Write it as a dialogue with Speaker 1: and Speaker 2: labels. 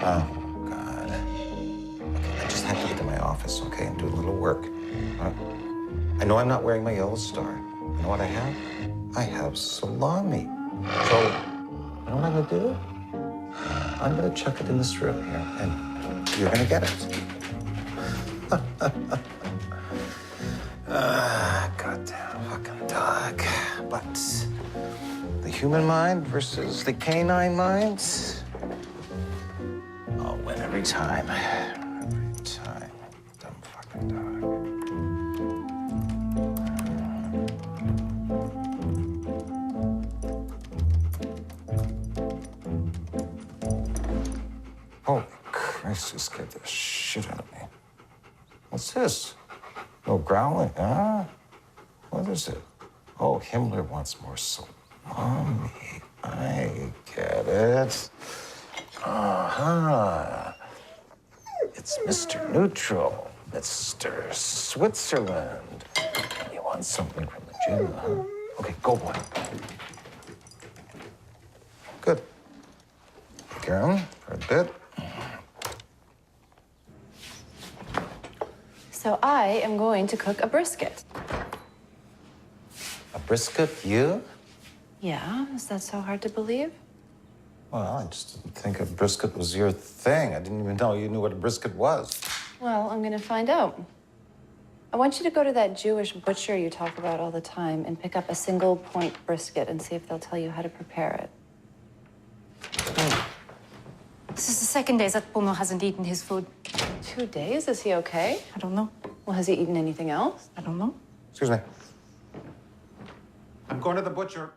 Speaker 1: Oh, God. Okay, I just have to get to my office, okay, and do a little work. I know I'm not wearing my yellow star. You know what I have? I have salami. So, you know what I'm gonna do? I'm gonna chuck it in this room here, and you're gonna get it. Goddamn fucking dog. But the human mind versus the canine mind, I'll win every time. Every time. Dumb fucking dog. Holy Christ, you scared the shit out of me. What's this? No growling, huh? What is it? Oh, Himmler wants more salami. I get it. Uh-huh. It's Mr. Neutral, Mr. Switzerland. You want something from the Jew, huh? Okay, go, boy. Good. Karen, for a bit.
Speaker 2: So I am going to cook a brisket.
Speaker 1: A brisket, you?
Speaker 2: Yeah, is that so hard to believe?
Speaker 1: Well, I just didn't think a brisket was your thing. I didn't even know you knew what a brisket was.
Speaker 2: Well, I'm gonna find out. I want you to go to that Jewish butcher you talk about all the time and pick up a single point brisket and see if they'll tell you how to prepare it.
Speaker 3: This is the second day that Bruno hasn't eaten his food.
Speaker 2: 2 days? Is he okay?
Speaker 3: I don't know.
Speaker 2: Well, has he eaten anything else?
Speaker 3: I don't know.
Speaker 1: Excuse me. I'm going to the butcher.